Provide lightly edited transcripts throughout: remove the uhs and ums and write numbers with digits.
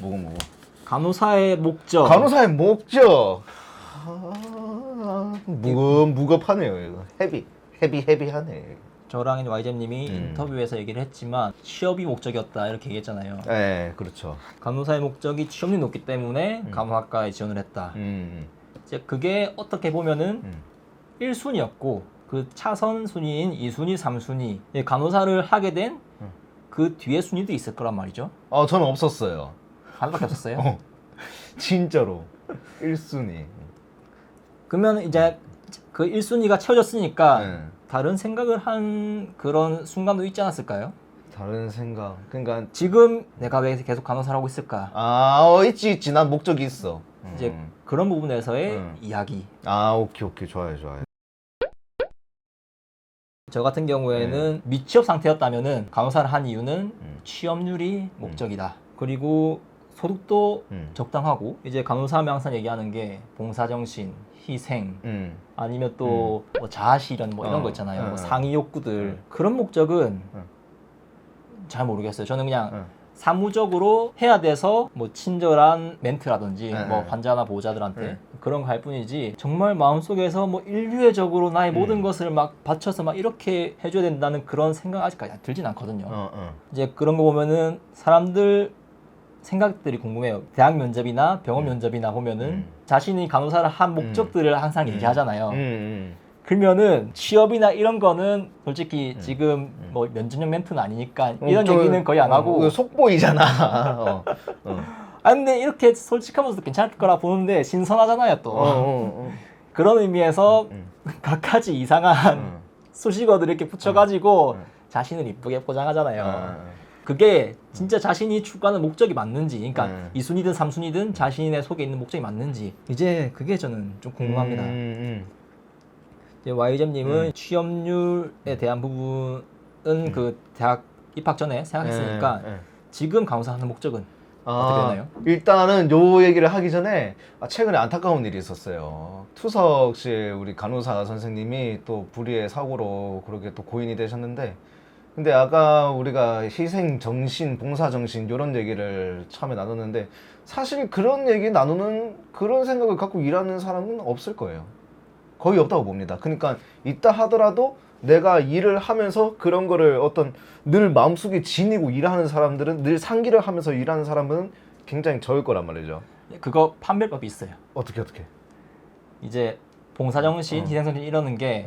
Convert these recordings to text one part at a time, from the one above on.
뭐고. 간호사의 목적. 간호사의 목적. 무겁하네요 이거. 헤비하네. 저랑 YJ님이 인터뷰에서 얘기를 했지만 취업이 목적이었다 이렇게 얘기했잖아요. 네, 그렇죠. 간호사의 목적이 취업률이 높기 때문에 간호학과에 지원을 했다. 이제 그게 어떻게 보면은 1순위였고 그 차선 순위인 2순위, 3순위 간호사를 하게 된 그 뒤에 순위도 있을 거란 말이죠. 저는 없었어요. 하나밖에 없었어요. 진짜로 1순위. 그러면 이제 그 1순위가 채워졌으니까 네. 다른 생각을 한 그런 순간도 있지 않았을까요? 다른 생각. 그러니까 지금 내가 왜 계속 간호사를 하고 있을까? 있지. 난 목적이 있어. 이제 그런 부분에서의 이야기. 오케이. 좋아요. 저 같은 경우에는 미취업 상태였다면은 간호사를 한 이유는 취업률이 목적이다. 그리고 소득도 적당하고 이제 간호사 하면 항상 얘기하는 게 봉사정신, 희생, 아니면 또 뭐 자아실현 뭐 이런 거 있잖아요. 뭐 상위 욕구들 그런 목적은 잘 모르겠어요. 저는 그냥 사무적으로 해야 돼서 뭐 친절한 멘트라든지 뭐 환자나 보호자들한테 그런 거 할 뿐이지 정말 마음속에서 뭐 인류애적으로 나의 모든 것을 막 바쳐서 막 이렇게 해줘야 된다는 그런 생각 아직까지 들진 않거든요. 이제 그런 거 보면은 사람들 생각들이 궁금해요. 대학 면접이나 병원 면접이나 보면은 자신이 간호사를 한 목적들을 항상 얘기하잖아요. 그러면은 취업이나 이런 거는 솔직히 지금 뭐 면접용 멘트는 아니니까 이런 얘기는 거의 안 하고 속보이잖아. 근데 이렇게 솔직하면서도 괜찮을 거라 보는데 신선하잖아요 또. 그런 의미에서 각가지 이상한 수식어들 이렇게 붙여가지고 자신을 이쁘게 포장하잖아요. 그게 진짜 자신이 추구하는 목적이 맞는지, 그러니까 2순위든 3순위든 자신의 속에 있는 목적이 맞는지 이제 그게 저는 좀 궁금합니다. 이제 YJ님은 취업률에 대한 부분은 그 대학 입학 전에 생각했으니까 지금 간호사 하는 목적은 어떻게 되나요? 일단은 요 얘기를 하기 전에 최근에 안타까운 일이 있었어요. 투석실 우리 간호사 선생님이 또 불의의 사고로 그렇게 또 고인이 되셨는데, 근데 아까 우리가 희생정신, 봉사정신 이런 얘기를 처음에 나눴는데 사실 그런 얘기 나누는 그런 생각을 갖고 일하는 사람은 없을 거예요. 거의 없다고 봅니다. 그러니까 있다 하더라도 내가 일을 하면서 그런 거를 어떤 늘 마음속에 지니고 일하는 사람들은, 늘 상기를 하면서 일하는 사람은 굉장히 적을 거란 말이죠. 그거 판별법이 있어요. 어떻게? 이제 봉사정신, 희생정신 이러는 게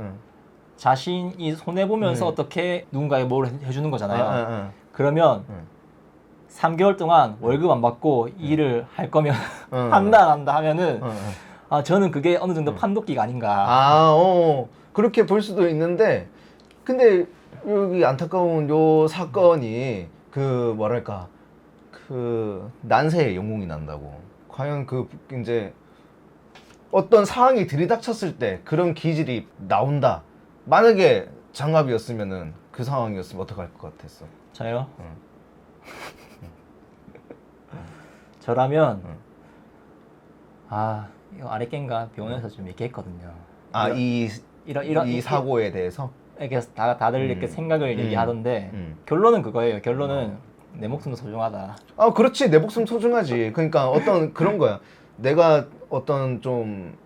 자신이 손해보면서 어떻게 누군가에 뭘 해주는 거잖아요. 그러면 3개월 동안 월급 안 받고 일을 할 거면 한다 안 한다 하면은 저는 그게 어느 정도 판독기가 아닌가. 그렇게 볼 수도 있는데, 근데 여기 안타까운 요 사건이 그 뭐랄까 그 난세의 영웅이 난다고. 과연 그 이제 어떤 상황이 들이닥쳤을 때 그런 기질이 나온다. 만약에 장갑이었으면은 그 상황이었으면 어떡할 것 같았어? 저요? 저라면 이거 아랫겐가 병원에서 좀 얘기했거든요. 이 사고에 대해서? 이렇게 다들 이렇게 생각을 얘기하던데 결론은 그거예요. 결론은 내 목숨도 소중하다. 그렇지. 내 목숨 소중하지. 그러니까 어떤 그런 거야. 내가 어떤 좀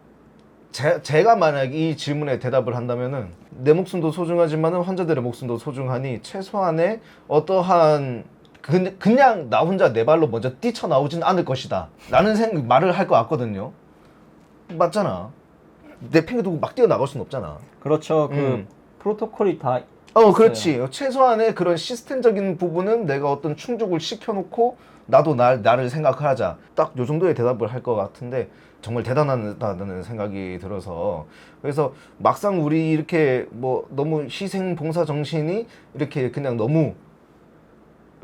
제가 만약 이 질문에 대답을 한다면은 내 목숨도 소중하지만은 환자들의 목숨도 소중하니 최소한의 어떠한 그냥 나 혼자 내 발로 먼저 뛰쳐나오진 않을 것이다 라는 말을 할 것 같거든요. 맞잖아. 내 팽이 두고 막 뛰어나갈 수는 없잖아. 그렇죠. 그 프로토콜이 다 그렇지. 최소한의 그런 시스템적인 부분은 내가 어떤 충족을 시켜놓고 나도 나를 생각하자. 딱 요 정도의 대답을 할 것 같은데 정말 대단하다는 생각이 들어서, 그래서 막상 우리 이렇게 뭐 너무 희생 봉사 정신이 이렇게 그냥 너무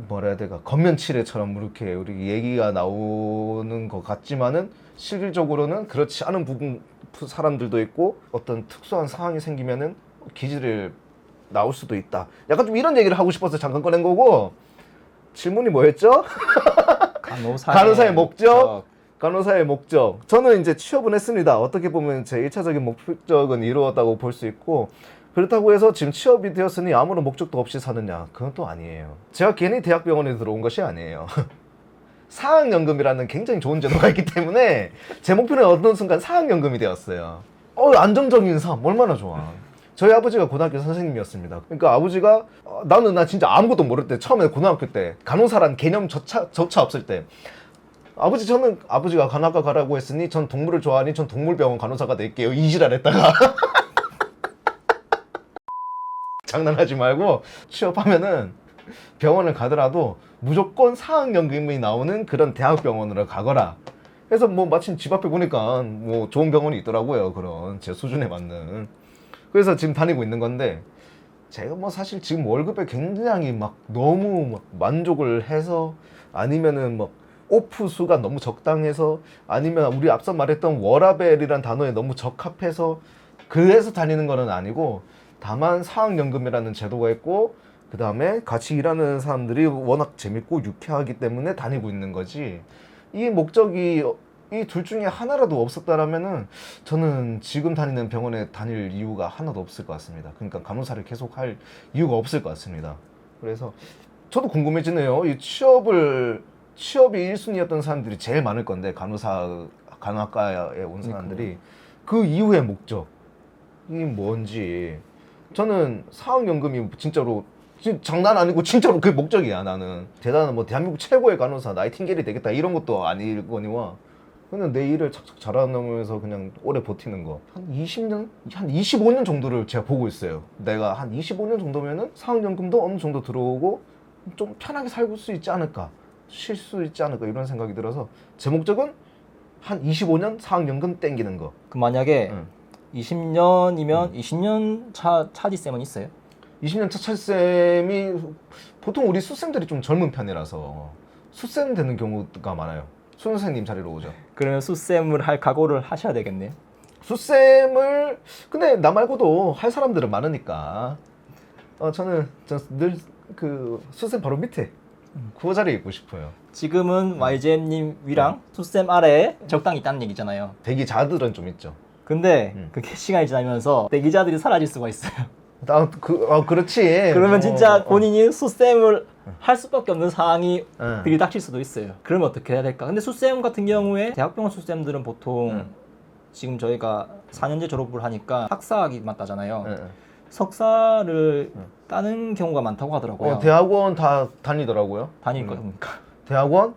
뭐라 해야 될까 겉면치레처럼 이렇게 우리 얘기가 나오는 것 같지만은 실질적으로는 그렇지 않은 부분 사람들도 있고 어떤 특수한 상황이 생기면은 기질을 나올 수도 있다. 약간 좀 이런 얘기를 하고 싶어서 잠깐 꺼낸 거고, 질문이 뭐였죠? 간호사의 목적. 간호사의 목적. 저는 이제 취업은 했습니다. 어떻게 보면 제 1차적인 목적은 이루었다고 볼 수 있고, 그렇다고 해서 지금 취업이 되었으니 아무런 목적도 없이 사느냐? 그건 또 아니에요. 제가 괜히 대학병원에 들어온 것이 아니에요. 사학연금이라는 굉장히 좋은 제도가 있기 때문에 제 목표는 어떤 순간 사학연금이 되었어요. 안정적인 삶 얼마나 좋아. 저희 아버지가 고등학교 선생님이었습니다. 그러니까 아버지가 나 진짜 아무것도 모를 때 처음에 고등학교 때 간호사란 개념조차 없을 때 저는 아버지가 간호학과 가라고 했으니 전 동물을 좋아하니 전 동물병원 간호사가 될게요. 이지랄했다가 장난하지 말고 취업하면은 병원을 가더라도 무조건 사학연금이 나오는 그런 대학병원으로 가거라. 그래서 뭐 마침 집 앞에 보니까 뭐 좋은 병원이 있더라고요. 그런 제 수준에 맞는. 그래서 지금 다니고 있는 건데 제가 뭐 사실 지금 월급에 굉장히 막 너무 막 만족을 해서 아니면은 뭐 오프 수가 너무 적당해서 아니면 우리 앞서 말했던 워라벨이란 단어에 너무 적합해서 그래서 다니는 거는 아니고 다만 사학연금이라는 제도가 있고 그 다음에 같이 일하는 사람들이 워낙 재밌고 유쾌하기 때문에 다니고 있는 거지. 이 목적이 이 둘 중에 하나라도 없었다라면은 저는 지금 다니는 병원에 다닐 이유가 하나도 없을 것 같습니다. 그러니까 간호사를 계속 할 이유가 없을 것 같습니다. 그래서 저도 궁금해지네요. 이 취업이 1순위였던 사람들이 제일 많을 건데 간호학과에 온 사람들이 그 이후의 목적이 뭔지. 저는 사학연금이 진짜로 장난 아니고 진짜로 그게 목적이야. 나는 대단한 뭐 대한민국 최고의 간호사 나이팅게일이 되겠다 이런 것도 아니거니와 그냥 내 일을 착착 잘하면서 그냥 오래 버티는 거. 한 20년? 한 25년 정도를 제가 보고 있어요. 내가 한 25년 정도면은 사학연금도 어느 정도 들어오고 좀 편하게 살고 수 있지 않을까, 쉴 수 있지 않을까 이런 생각이 들어서 제 목적은 한 25년 사학연금 땡기는 거. 그 만약에 20년이면 20년 차 차지쌤은 있어요? 20년 차 차쌤이 보통 우리 수쌤들이 좀 젊은 편이라서 수쌤 되는 경우가 많아요. 수 선생님 자리로 오죠. 그러면 수쌤을 할 각오를 하셔야 되겠네요. 수쌤을 근데 나 말고도 할 사람들은 많으니까 저는 늘 그 수쌤 바로 밑에 그 자리에 있고 싶어요. 지금은 YGM님 위랑 수쌤 아래에 적당히 있다는 얘기잖아요. 대기자들은 좀 있죠. 근데 그게 시간이 지나면서 대기자들이 사라질 수가 있어요. 그렇지. 그러면 진짜 본인이 수쌤을 할 수밖에 없는 상황이 응. 들이닥칠 수도 있어요. 그러면 어떻게 해야 될까? 근데 수쌤 같은 경우에 대학병원 수쌤들은 보통 지금 저희가 4년제 졸업을 하니까 학사학위만 따잖아요. 석사를 따는 경우가 많다고 하더라고요. 대학원 다 다니더라고요. 다닐 겁니까? 대학원?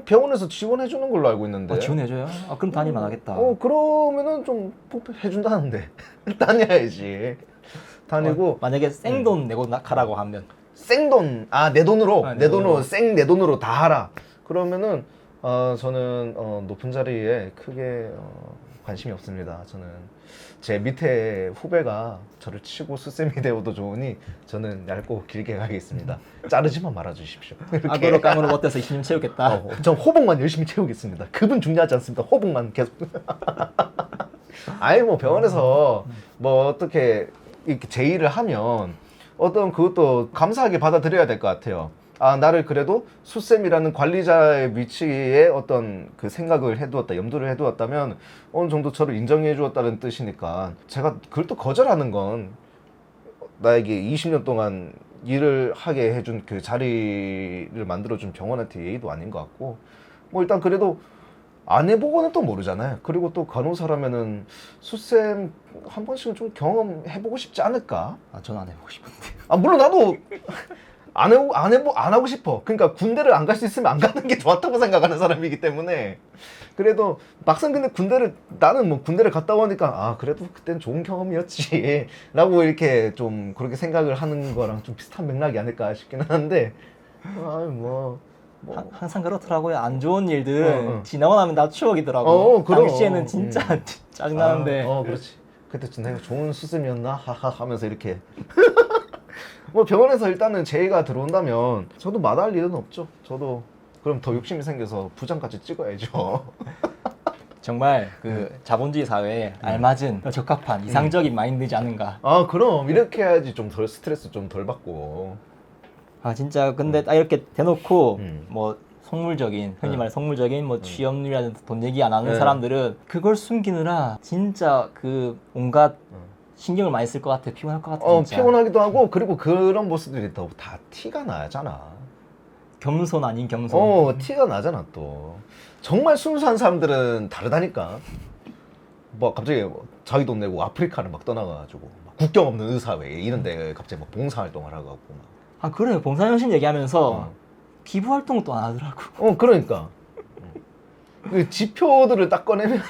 병원에서 지원해 주는 걸로 알고 있는데. 지원해줘요? 그럼 다닐만 하겠다. 그러면은 좀 해준다는데 다녀야지. 다니고 만약에 생돈 내고 가라고 하면 생돈 내 돈으로 내 내 돈으로 돈으로. 내 돈으로 다 하라. 그러면은 저는 높은 자리에 크게 관심이 없습니다. 저는 제 밑에 후배가 저를 치고 수쌤이 되어도 좋으니 저는 얇고 길게 가겠습니다. 자르지만 말아주십시오. 악으로 깡으로 못해서 20년 채우겠다. 전 호복만 열심히 채우겠습니다. 급은 중요하지 않습니다. 호복만 계속. 아니 뭐 병원에서 뭐 어떻게 이렇게 제의를 하면 그것도 감사하게 받아들여야 될 것 같아요. 나를 그래도 수쌤이라는 관리자의 위치에 어떤 그 생각을 해두었다, 염두를 해두었다면 어느 정도 저를 인정해 주었다는 뜻이니까 제가 그걸 또 거절하는 건 나에게 20년 동안 일을 하게 해준 그 자리를 만들어준 병원한테 예의도 아닌 것 같고 뭐 일단 그래도 안 해보고는 또 모르잖아요. 그리고 또 간호사라면은 수쌤 한 번씩은 좀 경험해보고 싶지 않을까? 저는 안 해보고 싶은데. 물론 나도 안 하고 싶어. 그러니까 군대를 안 갈 수 있으면 안 가는 게 좋았다고 생각하는 사람이기 때문에 그래도 막상 근데 나는 뭐 군대를 갔다 오니까 그래도 그땐 좋은 경험이었지 라고 이렇게 좀 그렇게 생각을 하는 거랑 좀 비슷한 맥락이 아닐까 싶기는 한데 항상 그렇더라고요. 안 좋은 일들 지나고 나면 다 추억이더라고. 그럼. 당시에는 진짜 짜증나는데. 그렇지. 그때 내가 좋은 수습이었나 하하 하면서 이렇게 뭐 병원에서 일단은 제의가 들어온다면 저도 마다할 일은 없죠. 저도 그럼 더 욕심이 생겨서 부장까지 찍어야죠. 정말 그 자본주의 사회에 알맞은 적합한 이상적인 마인드지 않은가. 그럼 이렇게 해야지 좀 덜 스트레스 좀 덜 받고. 진짜 근데 딱 이렇게 대놓고 뭐 속물적인 흔히 말해 속물적인 뭐 취업률이라든지 돈 얘기 안 하는 사람들은 그걸 숨기느라 진짜 그 온갖 신경을 많이 쓸 것 같아. 피곤할 것 같아. 진짜. 피곤하기도 하고 그리고 그런 모습들이 다 티가 나잖아. 겸손 아닌 겸손. 티가 나잖아 또. 정말 순수한 사람들은 다르다니까. 뭐 갑자기 뭐 자기 돈 내고 아프리카를 막 떠나가지고 막 국경 없는 의사회 이런데 갑자기 막 봉사활동을 하고 막. 아 그래 봉사정신 얘기하면서 기부 활동은 또 안 하더라고. 그러니까. 그 지표들을 딱 꺼내면은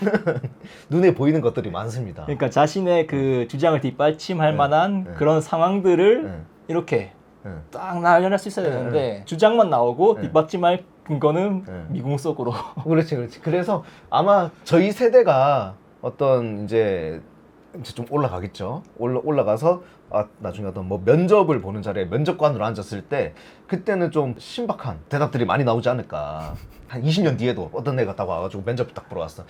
눈에 보이는 것들이 많습니다. 그러니까 자신의 그 주장을 뒷받침할 네, 만한 네. 그런 상황들을 네. 이렇게 네. 딱 나열할 수 있어야 네, 되는데 주장만 나오고 네. 뒷받침할 근거는 네. 미궁 속으로. 그렇지. 그래서 아마 저희 세대가 어떤 이제 좀 올라가겠죠. 올라가서 나중에 어떤 뭐 면접을 보는 자리에 면접관으로 앉았을 때 그때는 좀 신박한 대답들이 많이 나오지 않을까. 한 20년 뒤에도 어떤 애가 딱 와가지고 면접 딱 보러 왔어.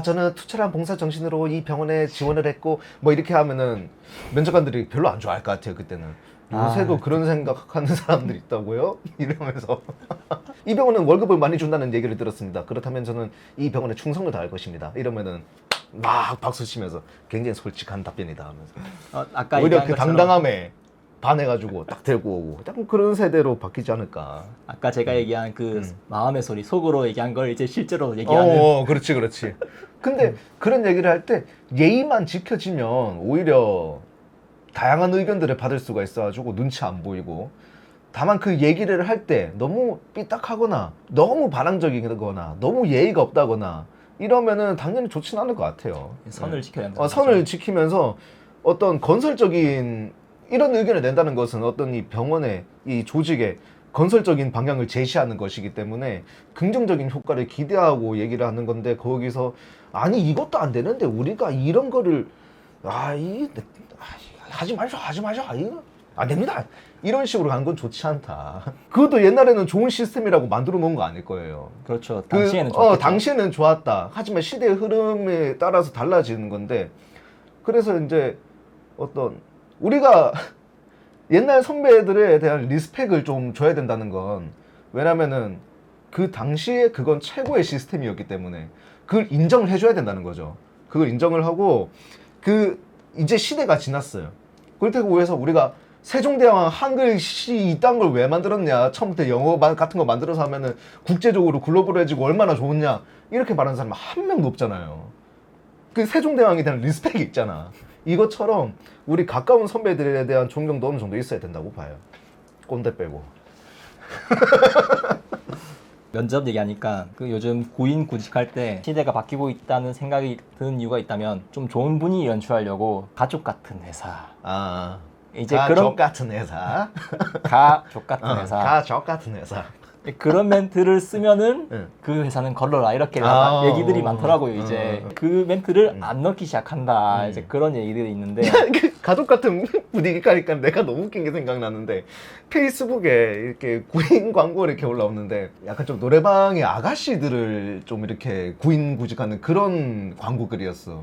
저는 투철한 봉사 정신으로 이 병원에 지원을 했고 뭐 이렇게 하면은 면접관들이 별로 안 좋아할 것 같아요. 그때는. 요새도 그런 생각하는 사람들이 있다고요? 이러면서 이 병원은 월급을 많이 준다는 얘기를 들었습니다. 그렇다면 저는 이 병원에 충성을 다할 것입니다. 이러면은 막 박수 치면서 굉장히 솔직한 답변이다 하면서 아까 오히려 얘기한 그 것처럼 당당함에 반해가지고 딱 들고 오고 딱 그런 세대로 바뀌지 않을까. 아까 제가 얘기한 그 마음의 소리 속으로 얘기한 걸 이제 실제로 얘기하는. 그렇지. 근데 그런 얘기를 할 때 예의만 지켜지면 오히려 다양한 의견들을 받을 수가 있어가지고 눈치 안 보이고, 다만 그 얘기를 할 때 너무 삐딱하거나 너무 반항적이거나 너무 예의가 없다거나 이러면은 당연히 좋진 않을 것 같아요. 선을 지켜야 된다. 선을 지키면서 어떤 건설적인 이런 의견을 낸다는 것은 어떤 이 병원의 이 조직의 건설적인 방향을 제시하는 것이기 때문에 긍정적인 효과를 기대하고 얘기를 하는 건데, 거기서 아니 이것도 안 되는데 우리가 이런 거를 하지 마셔 이거 안 됩니다 이런 식으로 가는 건 좋지 않다. 그것도 옛날에는 좋은 시스템이라고 만들어 놓은 거 아닐 거예요. 그렇죠. 당시에는 좋았겠죠. 당시에는 좋았다. 하지만 시대의 흐름에 따라서 달라지는 건데, 그래서 이제 어떤 우리가 옛날 선배들에 대한 리스펙을 좀 줘야 된다는 건, 왜냐면은 그 당시에 그건 최고의 시스템이었기 때문에 그걸 인정을 해줘야 된다는 거죠. 그걸 인정을 하고, 이제 시대가 지났어요. 그렇다고 해서 우리가 세종대왕 한글시 이딴 걸 왜 만들었냐, 처음부터 영어 같은 거 만들어서 하면은 국제적으로 글로벌해지고 얼마나 좋으냐, 이렇게 말하는 사람 한 명도 없잖아요. 그 세종대왕에 대한 리스펙이 있잖아. 이것처럼 우리 가까운 선배들에 대한 존경도 어느 정도 있어야 된다고 봐요. 꼰대 빼고. 면접 얘기하니까 그 요즘 구인 구직할 때 시대가 바뀌고 있다는 생각이 드는 이유가 있다면, 좀 좋은 분위기 연출하려고 가족 같은 회사, 이제 가족 같은 회사, 가족 같은 회사, 가족 같은 회사, 그런 멘트를 쓰면은 응. 그 회사는 걸러라 이렇게 얘기들이 많더라고요. 이제 그 멘트를 안 넣기 시작한다. 이제 그런 얘기들이 있는데 가족 같은 분위기 가니까 내가 너무 웃긴 게 생각나는데, 페이스북에 이렇게 구인 광고 이렇게 올라오는데 약간 좀 노래방의 아가씨들을 좀 이렇게 구인 구직하는 그런 광고글이었어.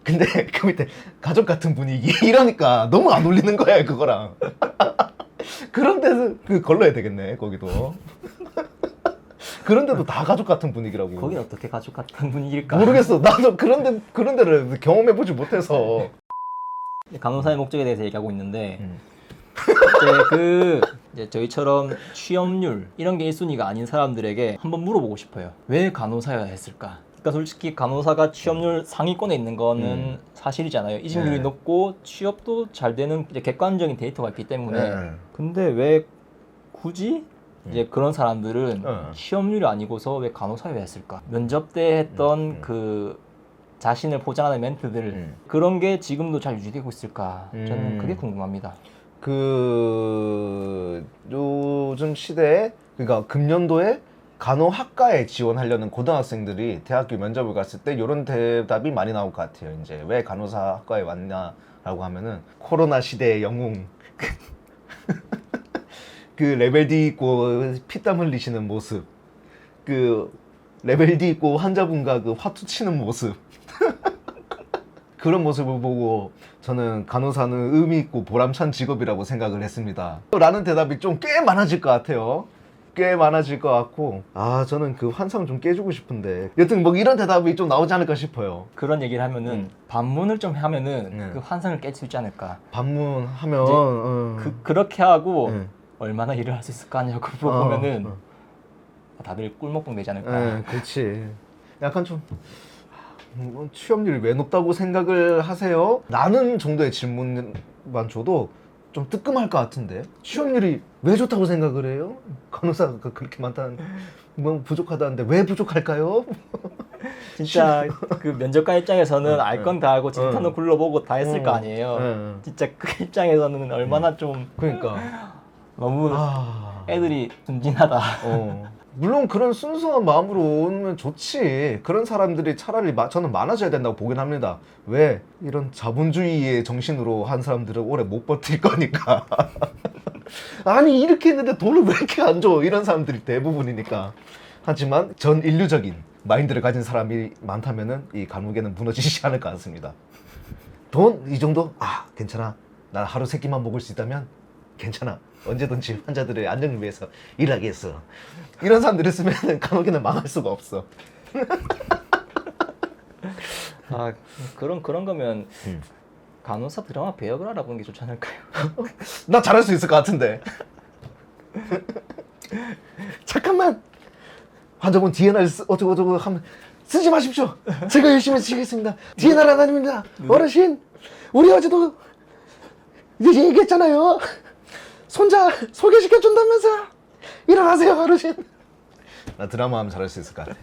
근데 그 밑에 가족 같은 분위기 이러니까 너무 안 어울리는 거야 그거랑. 그런 데서 걸러야 되겠네 거기도. 그런 데도 다 가족 같은 분위기라고. 거긴 어떻게 가족 같은 분위기일까? 모르겠어. 나도 그런 데를 경험해보지 못해서. 간호사의 목적에 대해서 얘기하고 있는데 이제 저희처럼 취업률 이런 게 1순위가 아닌 사람들에게 한번 물어보고 싶어요. 왜 간호사여야 했을까? 그러니까 솔직히 간호사가 취업률 상위권에 있는 거는 사실이잖아요. 이직률이 네. 높고 취업도 잘 되는 이제 객관적인 데이터가 있기 때문에. 네. 근데 왜 굳이 이제 그런 사람들은 취업률이 아니고서 왜 간호사여야 했을까? 면접 때 했던 그 자신을 포장하는 멘트들, 그런 게 지금도 잘 유지되고 있을까? 저는 그게 궁금합니다. 요즘 시대에, 그러니까 금년도에 간호학과에 지원하려는 고등학생들이 대학교 면접을 갔을 때 이런 대답이 많이 나올 것 같아요. 이제 왜 간호사 학과에 왔냐라고 하면은 코로나 시대의 영웅, 그 레벨 D 있고 피땀 흘리시는 모습, 그 레벨 D 있고 환자분과 그 화투 치는 모습, 그런 모습을 보고 저는 간호사는 의미 있고 보람찬 직업이라고 생각을 했습니다. 라는 대답이 좀 꽤 많아질 것 같아요. 꽤 많아질 것 같고, 저는 그 환상을 좀 깨주고 싶은데, 여튼 뭐 이런 대답이 좀 나오지 않을까 싶어요. 그런 얘기를 하면은 반문을 좀 하면은 그 환상을 깰 수 있지 않을까? 반문하면 그렇게 하고 얼마나 일을 할 수 있을까 하냐고 물어보면은 어. 다들 꿀먹방 되지 않을까. 네, 그렇지. 약간 좀 취업률이 왜 높다고 생각을 하세요? 라는 정도의 질문만 줘도 좀 뜨끔할 것 같은데 취업률이 왜 좋다고 생각을 해요? 간호사가 그렇게 많다는 뭐 부족하다는데 왜 부족할까요? 진짜 그 면접관 입장에서는 알 건 다 알고 진단도 굴러보고 다 했을 거 어. 아니에요. 네. 진짜 그 입장에서는 얼마나 좀 그러니까 너무 아, 애들이 순진하다. 물론 그런 순수한 마음으로 오면 좋지. 그런 사람들이 차라리 저는 많아져야 된다고 보긴 합니다. 왜? 이런 자본주의의 정신으로 한 사람들은 오래 못 버틸 거니까. 아니 이렇게 했는데 돈을 왜 이렇게 안 줘? 이런 사람들이 대부분이니까. 하지만 전 인류적인 마인드를 가진 사람이 많다면은 이 감옥에는 무너지지 않을 것 같습니다. 돈 이 정도? 아 괜찮아. 난 하루 세 끼만 먹을 수 있다면 괜찮아. 언제든지 환자들의 안정을 위해서 일하겠어. 이런 사람들 있으면 감옥에는 망할 수가 없어. 아 그런 거면 음. 간호사 드라마 배역을 알아보는 게 좋지 않을까요? 나 잘할 수 있을 것 같은데. 잠깐만. 환자분 DNR 어쩌고저쩌고 하면 쓰지 마십시오. 제가 열심히 쓰겠습니다. DNR 안 아닙니다. 어르신, 우리 어제도 이제 얘기했잖아요. 손자 소개시켜준다면서 일어나세요, 어르신. 나 드라마 하면 잘할 수 있을 것 같아.